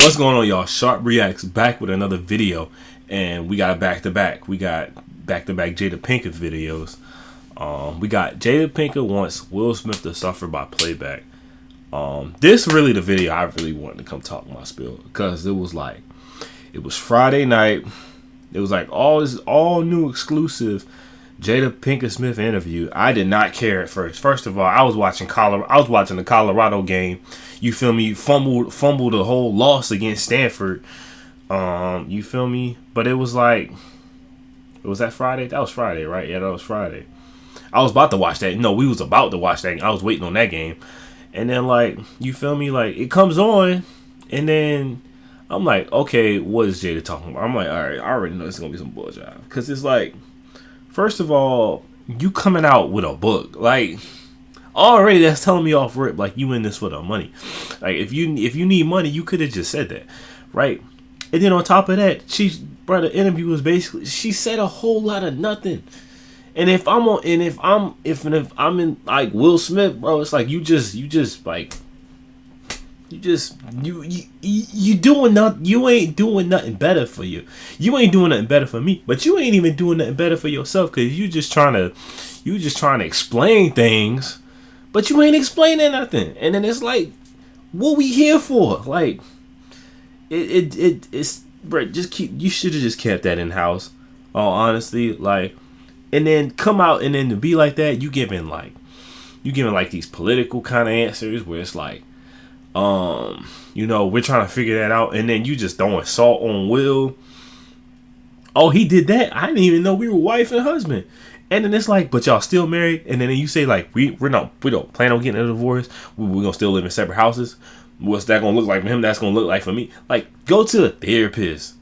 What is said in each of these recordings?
What's going on, y'all? Sharp Reacts back with another video, and we got back-to-back. We got back-to-back Jada Pinkett videos. We got Jada Pinkett wants Will Smith to suffer by Playback. This really the video I really wanted to come talk my spiel, because it was Friday night. It was like all new exclusive Jada Pinkett Smith interview. I did not care at first. First of all, I was watching the Colorado game. You feel me? Fumbled a whole loss against Stanford. You feel me? But it was like, was that Friday? That was Friday, right? Yeah, that was Friday. I was about to watch that. No, we was about to watch that. I was waiting on that game. And then, like, you feel me? Like, it comes on, and then I'm like, okay, what is Jada talking about? I'm like, all right, I already know it's gonna be some bullshit. Because it's like, first of all, you coming out with a book, like, already that's telling me off rip, like, you in this for the money. Like, if you need money, you could have just said that, right? And then on top of that, the interview was basically, she said a whole lot of nothing. And if I'm in like Will Smith, bro, it's like you doing nothing. You ain't doing nothing better for you. You ain't doing nothing better for me. But you ain't even doing nothing better for yourself, because you just trying to explain things, but you ain't explaining nothing. And then it's like, what we here for? Like, it's bro. You should have just kept that in house. All honestly, like, and then come out and then to be like that, you giving like these political kind of answers where it's like, we're trying to figure that out, and then you just throwing salt on Will. Oh, he did that. I didn't even know we were wife and husband. And then it's like, but y'all still married? And then you say like, we don't plan on getting a divorce. We're gonna still live in separate houses. What's that gonna look like for him? That's gonna look like for me. Like, go to a therapist.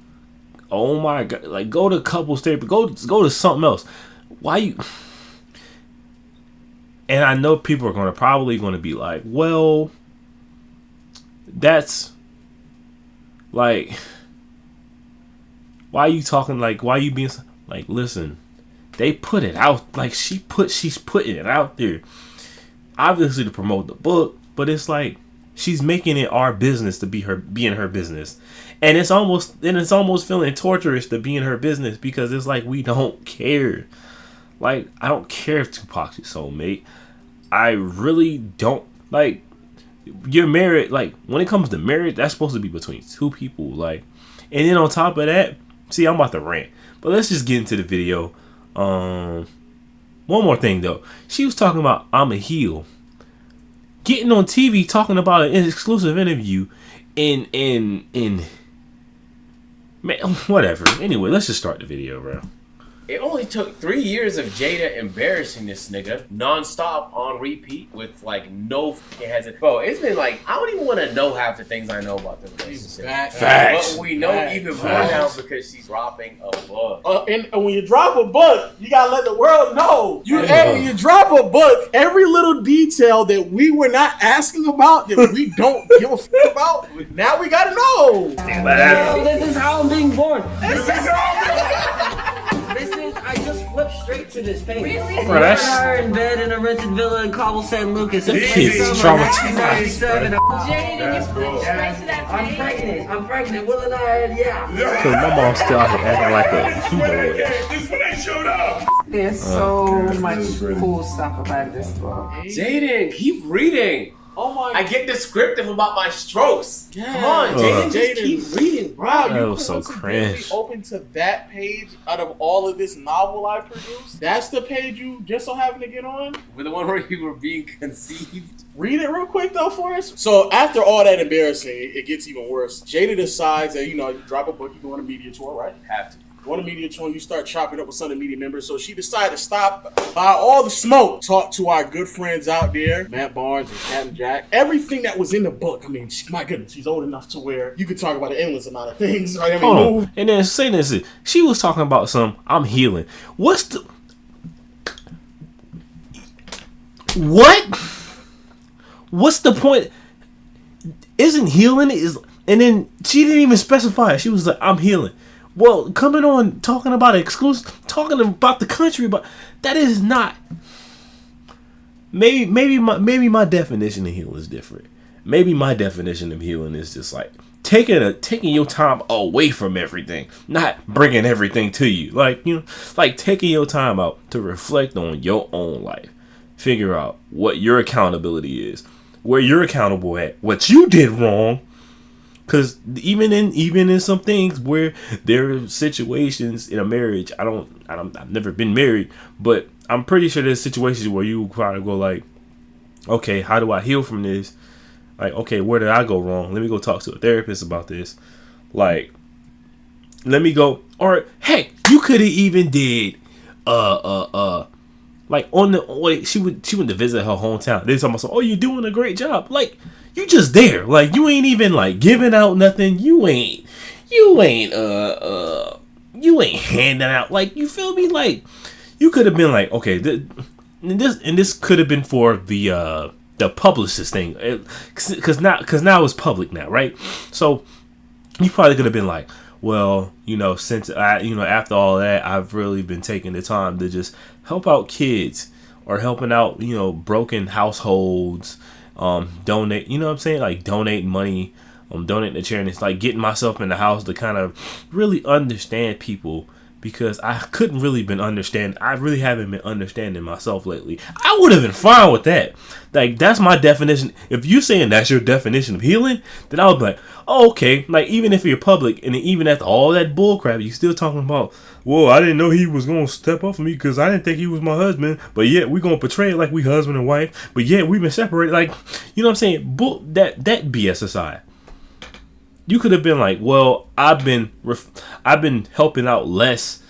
Oh my God! Like, go to couples therapy. Go to something else. Why you? And I know people are probably gonna be like, well, that's like, why are you talking like, why are you being like, listen, they put it out, like, she's putting it out there, obviously to promote the book, but it's like she's making it our business to be in her business, and it's almost feeling torturous to be in her business, because it's like, we don't care. Like, I don't care if Tupac's your soulmate. I really don't. Like, you're married. Like, when it comes to marriage, that's supposed to be between two people. Like, and then on top of that, see, I'm about to rant, but let's just get into the video. One more thing though, she was talking about I'm a heel, getting on TV talking about an exclusive interview, in man, whatever. Anyway, let's just start the video, bro. It only took 3 years of Jada embarrassing this nigga nonstop on repeat with like no fucking hesitation. Bro, it's been like, I don't even want to know half the things I know about the relationship. Facts. But we know even more now because she's dropping a book. And when you drop a book, you gotta let the world know. When you drop a book, every little detail that we were not asking about, that we don't give a fuck about, now we gotta know. This is how I'm being born. I just flipped straight to this page. Bro, we are in bed in a rented villa in Cobble San Lucas. This kid's traumatized. Jada, you flipped straight to that page. I'm pregnant. Will and I, yeah. Because my mom's still out here acting like a humanoid. This is when they showed up. There's so much cool stuff about this book. Jaden, keep reading. Oh my! I get descriptive about my strokes. Yeah. Come on, Jaden, just keep reading, bro. Wow, That you was so cringe. Open to that page out of all of this novel I produced. That's the page you just so happen to get on. With the one where you were being conceived. Read it real quick though for us. So after all that embarrassing, it gets even worse. Jada decides that, you drop a book, you go on a media tour, right? Have to. Go on a media tour and you start chopping up with some of the media members. So she decided to stop by all the smoke, talk to our good friends out there, Matt Barnes and Captain Jack. Everything that was in the book. I mean, my goodness, she's old enough to where you could talk about an endless amount of things. Right? I mean, Hold on. And then say this, she was talking about I'm healing. What's the point? Isn't healing is? And then she didn't even specify it. She was like, I'm healing. Well, coming on talking about exclusive, talking about the country, but that is not. Maybe my definition of healing is different. Maybe my definition of healing is just like taking your time away from everything, not bringing everything to you. Like, you know, like taking your time out to reflect on your own life, figure out what your accountability is, where you're accountable at, what you did wrong. Because even in some things where there are situations in a marriage, I've never been married, but I'm pretty sure there's situations where you probably go like, okay, how do I heal from this? Like, okay, where did I go wrong? Let me go talk to a therapist about this. Like, let me go. Or heck, you could have even did like she went to visit her hometown. They talking about, oh, you're doing a great job. Like, you just there. Like, you ain't even like giving out nothing. You ain't handing out. Like, you feel me? Like, you could have been like, okay, this could have been for the publicist thing, because now it's public now, right? So you probably could have been like, well, you know, since after all that, I've really been taking the time to just help out kids or helping out, you know, broken households, donate, you know what I'm saying? Like, donate money, donate to charities, like getting myself in the house to kind of really understand people, because I couldn't really been understand. I really haven't been understanding myself lately. I would have been fine with that. Like, that's my definition. If you saying that's your definition of healing, then I would be like, oh, okay. Like, even if you're public and even after all that bullcrap, you still talking about, whoa, I didn't know he was going to step up for me because I didn't think he was my husband. But yet we going to portray it like we husband and wife. But yet we've been separated. Like, you know what I'm saying? That BS aside. You could have been like, well, I've been helping out less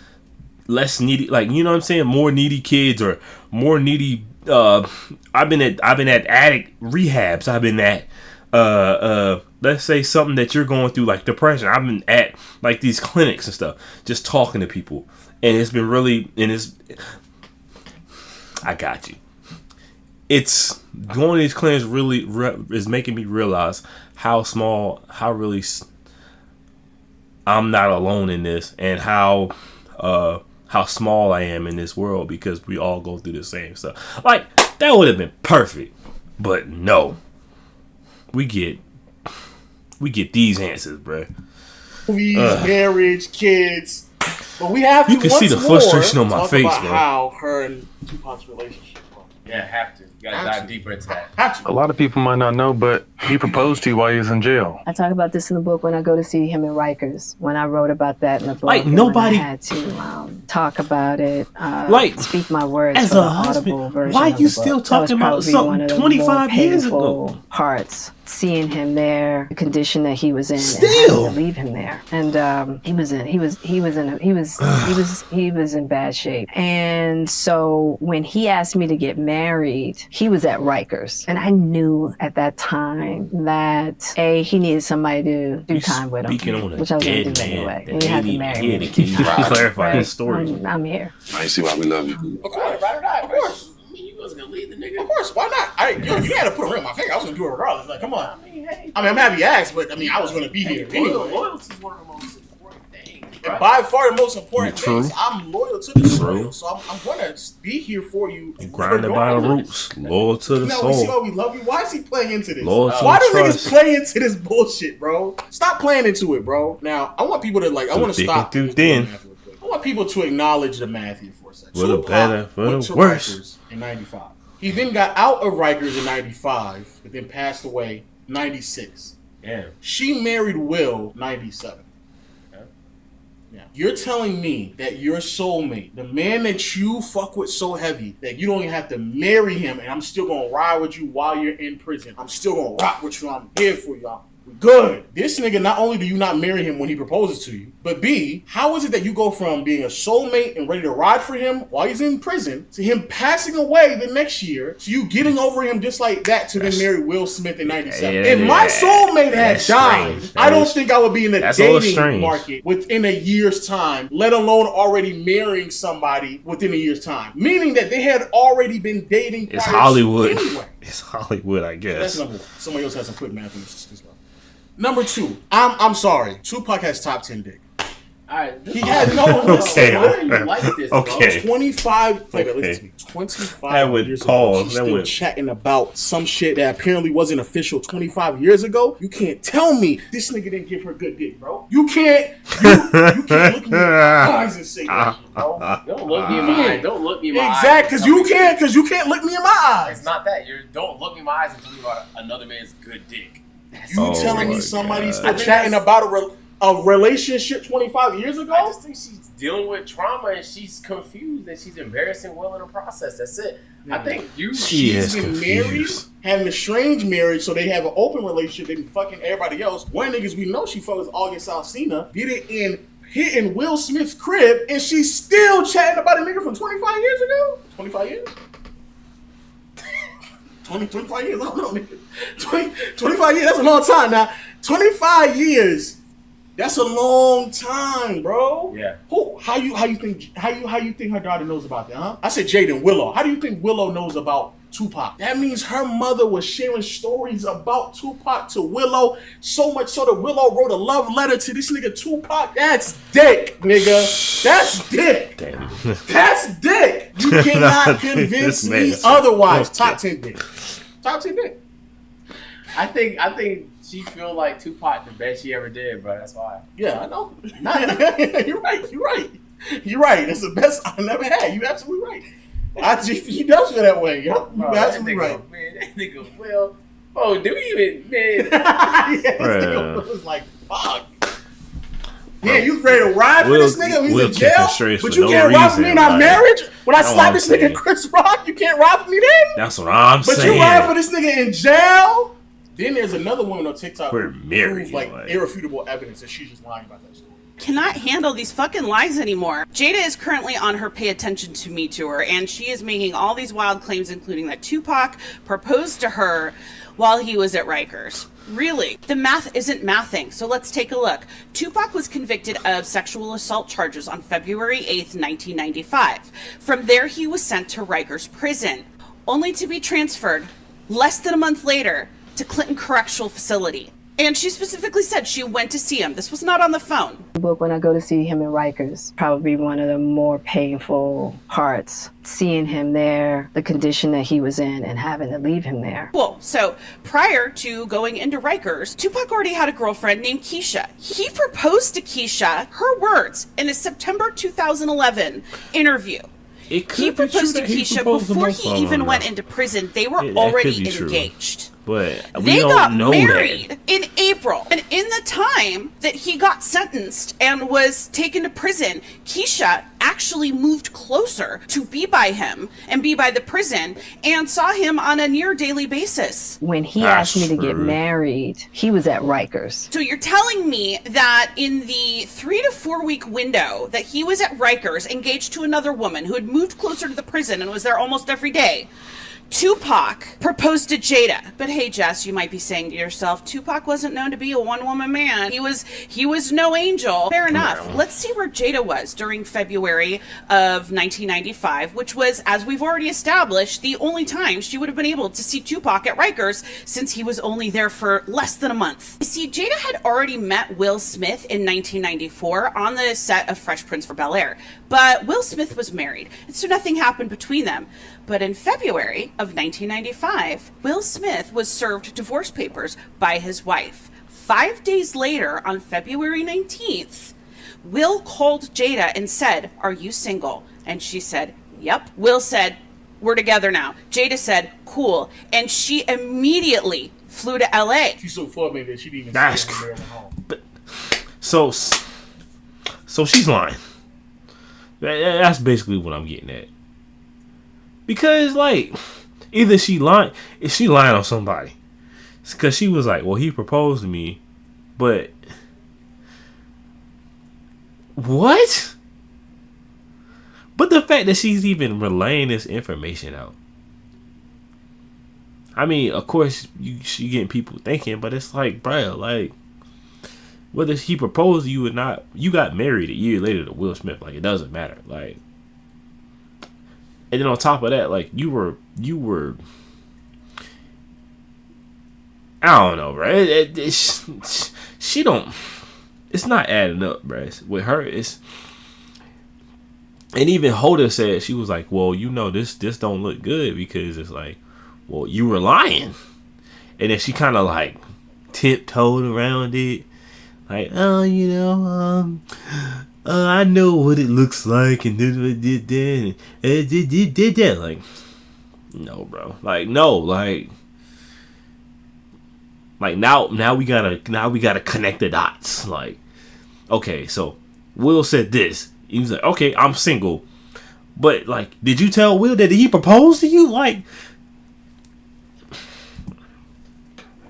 needy, like, you know what I'm saying, more needy kids or more needy. I've been at addict rehabs. I've been at let's say something that you're going through, like depression. I've been at like these clinics and stuff, just talking to people, and it's been really, I got you. It's going to these clinics really is making me realize how really I'm not alone in this, and how small I am in this world, because we all go through the same stuff. Like, that would have been perfect, but no, we get these answers, bruh. Movies, marriage, kids, but we have to. You can see the frustration on my face, bro. How her and Tupac's relationship. Yeah, have to. You gotta dive deeper into that. Have to. A lot of people might not know, but he proposed to you while he was in jail. I talk about this in the book when I go to see him in Rikers. When I wrote about that in the book, like, nobody I had to talk about it. Like, speak my words as for a the husband, audible version. why of you the book. still talking about something 25 years ago? Parts. Seeing him there, the condition that he was in, still and having to leave him there, and he was in bad shape. And so when he asked me to get married, he was at Rikers, and I knew at that time that he needed somebody to do time with him, which I was going to do anyway. And he had to marry me. Can you clarify his story? I'm here. I see why we love you. Of course, ride or die, of course. You wasn't gonna leave the nigga. Of course, why not? You had to put a ring on my finger. I was gonna do it regardless. Like, come on. I'm happy you asked, but I was gonna be here anyway. Loyalty is one of the most important things. And by far the most important True. thing is I'm loyal to the soil, True. so I'm gonna be here for you. Grinded by the roots, loyal to the Now we see soul. why we love you. Why is he playing into this? Loyal to Why the do trust. niggas play into this bullshit, bro? Stop playing into it, bro. Now I want people to I want to thick stop. and through thin. I want people to acknowledge the math here for a second. For the Tupac better, for went the to worse. Rikers in '95. He then got out of Rikers in '95, but then passed away '96. Yeah. She married Will '97. Yeah. You're telling me that your soulmate, the man that you fuck with so heavy that you don't even have to marry him, and I'm still gonna ride with you while you're in prison. I'm still gonna rock with you. I'm here for y'all. Good. This nigga, not only do you not marry him when he proposes to you, but B, how is it that you go from being a soulmate and ready to ride for him while he's in prison to him passing away the next year, to you getting over him just like that to then marry Will Smith in '97? If my soulmate had died, I don't think I would be in the dating market within a year's time, let alone already marrying somebody within a year's time. Meaning that they had already been dating. It's Hollywood. Anyway. It's Hollywood, I guess. That's number one. Somebody else has some quick math in this as well. Number two, I'm sorry. Tupac has top 10 dick. Alright, He had no Okay. Why are you like this, bro? Okay. 25. Okay. Listen to me. 25 That would years pause. ago, she's That still would- chatting about some shit that apparently wasn't official 25 years ago. You can't tell me this nigga didn't give her good dick, bro. You can't look me in the eyes and say that shit, bro. Don't look me in my eyes. Don't look me in my eyes. Exactly, because you can't look me in my eyes. It's not that. Don't look me in my eyes and tell me about another man's good dick. You telling me my somebody's God. still chatting about a relationship 25 years ago? I just think she's dealing with trauma and she's confused and she's embarrassing Will in the process. That's it. I think She's been married, having a strange marriage, so they have an open relationship. They be fucking everybody else. One niggas we know she fucks August Alsina, did it in hitting Will Smith's crib, and she's still chatting about a nigga from 25 years ago. 25 years? 25 years? I don't know, nigga. 25 years, that's a long time. Now, 25 years. That's a long time, bro. Yeah. How you think her daughter knows about that, huh? I said Jaden Willow. How do you think Willow knows about Tupac? That means her mother was sharing stories about Tupac to Willow, so much so that Willow wrote a love letter to this nigga Tupac. That's dick, nigga. That's dick. Damn. That's dick. You cannot convince me otherwise. Top 10 dick. Top 10 dick. I think she feel like Tupac the best she ever did, bro. That's why. Yeah, I know. You're right. That's the best I never had. You absolutely right. He does feel that way. Yep. You absolutely right. Man, that nigga Will. Oh, do you even, man? Yeah, this nigga was like, fuck. Yeah, you ready to ride for this nigga? He's in jail, but you can't ride for me in our marriage? When I slap this nigga Chris Rock, you can't ride for me then? That's what I'm saying. But you ride for this nigga in jail? Then there's another woman on TikTok We're who married, proves like irrefutable evidence that she's just lying about that story. Cannot handle these fucking lies anymore. Jada is currently on her Pay Attention to Me tour, and she is making all these wild claims, including that Tupac proposed to her while he was at Rikers. Really? The math isn't mathing, so let's take a look. Tupac was convicted of sexual assault charges on February 8th, 1995. From there, he was sent to Rikers Prison, only to be transferred less than a month later to Clinton Correctional Facility. And she specifically said she went to see him. This was not on the phone. But when I go to see him in Rikers, probably one of the more painful parts, seeing him there, the condition that he was in, and having to leave him there. Cool. So prior to going into Rikers, Tupac already had a girlfriend named Keisha. He proposed to Keisha, her words, in a September 2011 interview. He proposed to Keisha before he even went into prison. They were already engaged. But they got married in April. And in the time that he got sentenced and was taken to prison, Keisha actually moved closer to be by him and be by the prison and saw him on a near daily basis. When he asked me to get married, he was at Rikers. So you're telling me that in the 3 to 4 week window that he was at Rikers, engaged to another woman who had moved closer to the prison and was there almost every day, Tupac proposed to Jada. But hey, Jess, you might be saying to yourself, Tupac wasn't known to be a one-woman man. He was no angel. Fair enough. Let's see where Jada was during February of 1995, which was, as we've already established, the only time she would have been able to see Tupac at Rikers since he was only there for less than a month. You see, Jada had already met Will Smith in 1994 on the set of Fresh Prince of Bel-Air, but Will Smith was married, and so nothing happened between them. But in February of 1995, Will Smith was served divorce papers by his wife. 5 days later, on February 19th, Will called Jada and said, "Are you single?" And she said, "Yep." Will said, "We're together now." Jada said, "Cool." And she immediately flew to LA. She's so far, man, that she didn't even That's see him home. But so she's lying. That's basically what I'm getting at. Because, like, either is she lying on somebody? Because she was like, well, he proposed to me, but what? But the fact that she's even relaying this information out. I mean, of course, she getting people thinking, but it's like, bro, like, whether he proposed to you or not, you got married a year later to Will Smith. Like, it doesn't matter. Like, and then on top of that, like, you were, I don't know, right? She don't. it's not adding up, bruh. With her, it's. And even Hoda said, she was like, well, you know, this don't look good because it's like, well, you were lying. And then she kind of like tiptoed around it. Like, oh, you know, I know what it looks like and did that. Like, no, bro. Like, no, like now we gotta connect the dots. Like, okay, so Will said this. He was like, okay, I'm single. But, like, did you tell Will that he proposed to you? Like,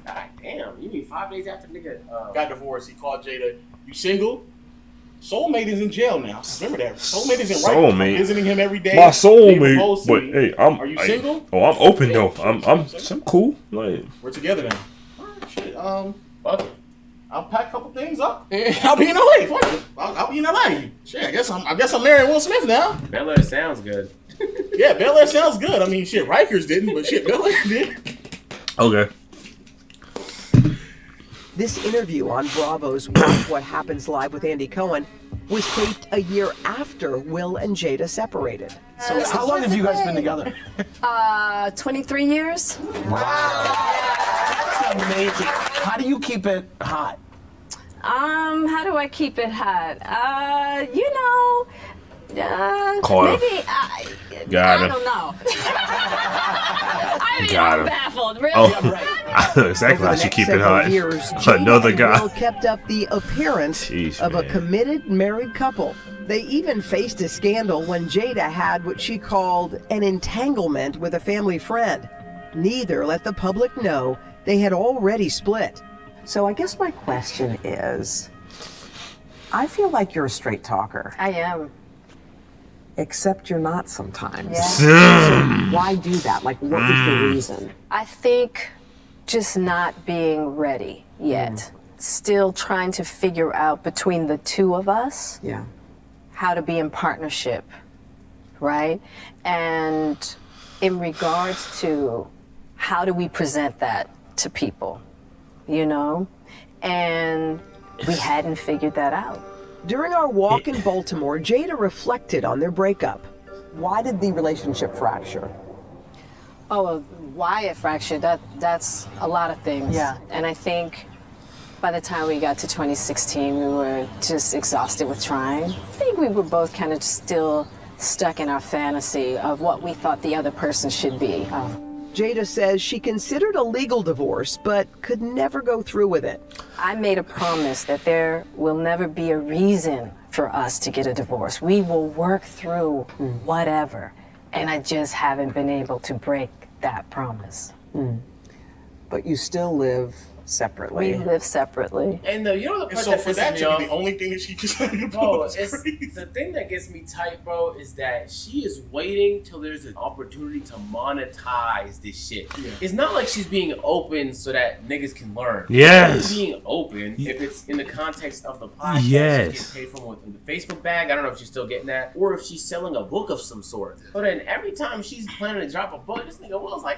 God damn, you mean 5 days after nigga got divorced, he called Jada, you single? Soulmate is in jail now. Remember that. Soulmate is in Rikers. I'm visiting him every day. My soulmate. But, hey, are you single? I'm open, though. I'm cool. Like, we're together now. Alright, shit. Fuck it. I'll pack a couple things up and I'll be in LA. Fuck it. I'll be in LA. Shit, I guess I'm marrying Will Smith now. Bel Air sounds good. Yeah, Bel Air sounds good. I mean, shit, Rikers didn't, but shit, Bel Air did. Okay. This interview on Bravo's Watch What Happens Live with Andy Cohen was taped a year after Will and Jada separated. So how long have you guys been together? 23 years. Wow. That's amazing. How do you keep it hot? How do I keep it hot? You know, maybe Got I him. don't know. I mean, Got I'm him. baffled. Really? Oh, I know exactly how she keep it hot. Years, Jada Another and guy. Will kept up the appearance of a committed married couple. They even faced a scandal when Jada had what she called an entanglement with a family friend. Neither let the public know they had already split. So I guess my question is, I feel like you're a straight talker. I am. Except you're not sometimes. Yeah. So why do that? Like, what was the reason? I think just not being ready yet. Still trying to figure out between the two of us how to be in partnership, right? And in regards to how do we present that to people, you know? And we hadn't figured that out. During our walk in Baltimore, Jada reflected on their breakup. Why did the relationship fracture? Oh, why it fractured, that's a lot of things. Yeah. And I think by the time we got to 2016, we were just exhausted with trying. I think we were both kind of still stuck in our fantasy of what we thought the other person should be. Jada says she considered a legal divorce, but could never go through with it. I made a promise that there will never be a reason for us to get a divorce. We will work through whatever. And I just haven't been able to break that promise. But you still live separately. We live separately. And you know the part So that for pisses that me to off, be the only thing that she decided to bro, was it's, crazy. the thing that gets me tight, bro, is that she is waiting till there's an opportunity to monetize this shit. Yeah. It's not like she's being open so that niggas can learn. Yes. She's being open if it's in the context of the podcast. Yes. She's getting paid from the Facebook bag. I don't know if she's still getting that, or if she's selling a book of some sort. But then every time she's planning to drop a book, this nigga Will's like,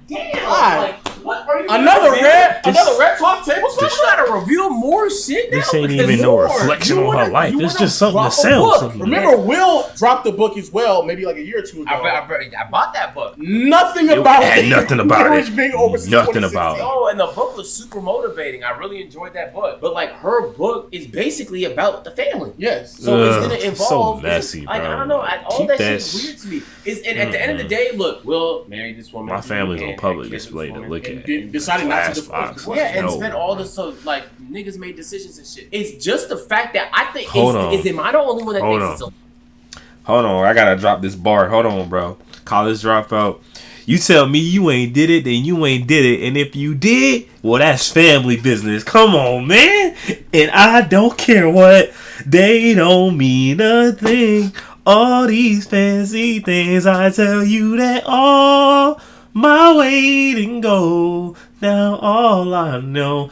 damn, like, what are you Another doing, red man? top table You gotta reveal more shit now. This ain't because even no more. reflection You on wanna- her life. you It's wanna just something to drop a sell. book. Something. Remember, Will dropped the book as well, maybe like a year or two ago. I bought that book. Nothing about had it. nothing about Marriage it. being over since Nothing 2016. about it. Oh, and the book was super motivating. I really enjoyed that book. But like her book is basically about the family. Yes. So it's gonna So involve messy, like bro. I don't know. All Keep that that shit is weird to me. And at the end of the day, look, Will married this woman. My family's on and public had kids with display this to woman, look and at. Decided not to Glass divorce. box. Yeah, and No. spent all this so like niggas made decisions and shit. It's just the fact that I think Hold on. am I the only one that Hold thinks on. it's a Hold on, I gotta drop this bar. Hold on, bro. College dropout. You tell me you ain't did it, then you ain't did it. And if you did, well, that's family business. Come on, man. And I don't care what. They don't mean a thing. All these fancy things, I tell you that all my waiting go. Now all I know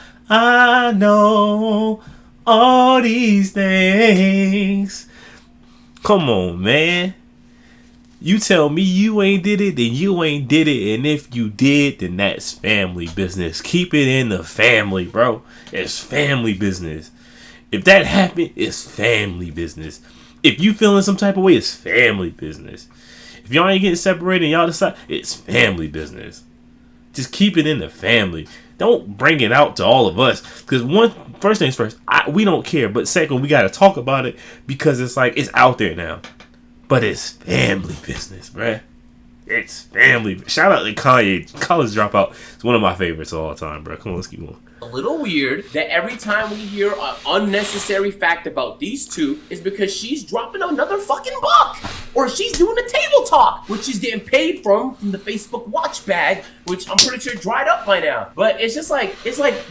all these things. Come on, man. You tell me you ain't did it, then you ain't did it. And if you did, then that's family business. Keep it in the family, bro. It's family business. If that happened, it's family business. If you feeling some type of way, it's family business. If y'all ain't getting separated and y'all decide, it's family business. Just keep it in the family. Don't bring it out to all of us. Because first things first, we don't care. But second, we got to talk about it because it's like, it's out there now. But it's family business, bruh. It's family. Shout out to Kanye. College Dropout. It's one of my favorites of all time, bro. Come on, let's keep going. A little weird that every time we hear an unnecessary fact about these two is because she's dropping another fucking book, or she's doing a table talk, which she's getting paid from the Facebook watch bag, which I'm pretty sure dried up by now. But it's just like,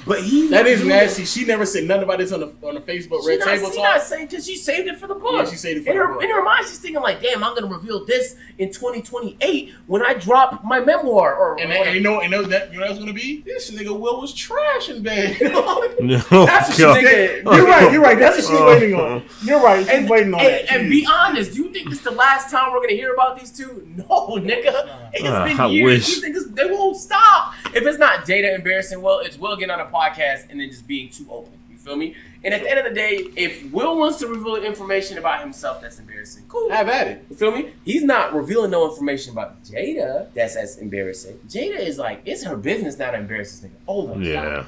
but he. That is nasty. She never said nothing about this on the Facebook Red Table Talk. She's not saying, because she saved it for the book. Yeah, she saved it for the book. In her mind, she's thinking like, damn, I'm gonna reveal this in 2028 when I drop my memoir. You know what's gonna be? This nigga Will was trash in bed. No, that's what she's thinking. You're right. That's what she's waiting on. You're right. She's waiting on that. And be honest, do you think this is the last time we're gonna hear about these two? No, nigga. It's been years. You think they won't stop? If it's not Jada embarrassing, well, it's Will getting on a podcast and then just being too open. You feel me? And at the end of the day, if Will wants to reveal information about himself that's embarrassing, cool. Have at it. You feel me? He's not revealing no information about Jada that's as embarrassing. Jada is like, it's her business now to embarrass this nigga. Oh my God.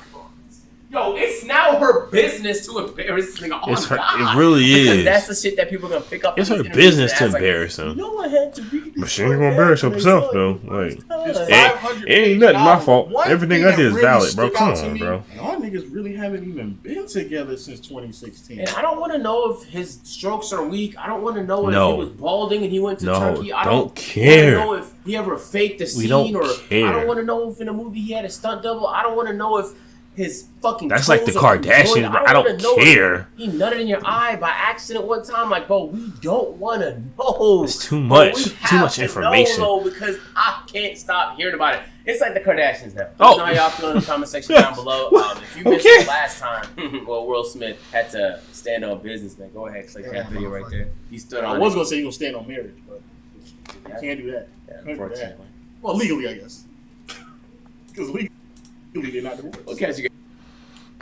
Yo, it's now her business to embarrass this nigga. Oh It's her, God. It really because is. that's the shit that people are gonna pick up. It's her business to embarrass him. No one had to read But she ain't gonna embarrass herself though. Like, it ain't nothing my fault. Everything I did is valid, bro. Come on, bro. Y'all niggas really haven't even been together since 2016. And I don't want to know if his strokes are weak. I don't want to know if he was balding and he went to Turkey. I don't care. want to know if he ever faked a scene, care. I don't want to know if in a movie he had a stunt double. I don't want to know if his fucking that's like the Kardashians, bro. I don't care. He nutted in your eye by accident one time. Like, bro, we don't want to know. It's too much. Too much information. Know, because I can't stop hearing about it. It's like the Kardashians now. Let me know how y'all feel in the comment section down below. If you missed it last time, well, Will Smith had to stand on business. Then go ahead, click that video right there. He stood on. I was gonna say he gonna stand on marriage, but you can't do that. Unfortunately. Well, legally, I guess. Because legally, they're not divorced. Okay,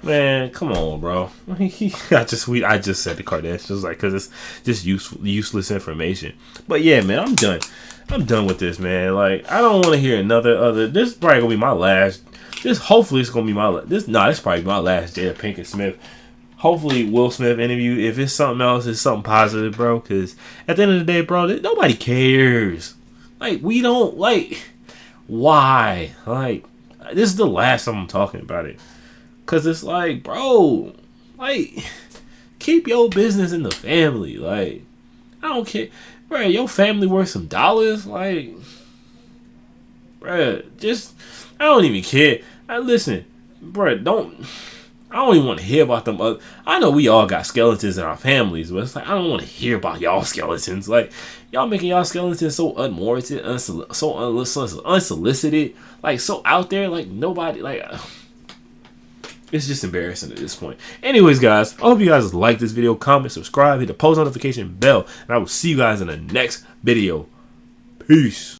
man, come on, bro. I just said the Kardashians, like, because it's just useless information. But yeah, man, I'm done. I'm done with this, man. Like, I don't want to hear another. This is probably gonna be my last. Hopefully, it's gonna be my this. Nah, this is probably my last Jada Pinkett Smith. Hopefully, Will Smith interview. If it's something else, it's something positive, bro. Because at the end of the day, bro, nobody cares. Like, we don't like. Why? Like, this is the last time I'm talking about it. Cause it's like, bro, like, keep your business in the family. Like, I don't care, bro. Your family worth some dollars. Like, bro, just I don't even care. Listen, bro, I don't even want to hear about them. I know we all got skeletons in our families, but it's like I don't want to hear about y'all skeletons. Like, y'all making y'all skeletons so unwarranted, so unsolicited, like so out there, like nobody like. It's just embarrassing at this point. Anyways, guys, I hope you guys like this video. Comment, subscribe, hit the post notification bell, and I will see you guys in the next video. Peace.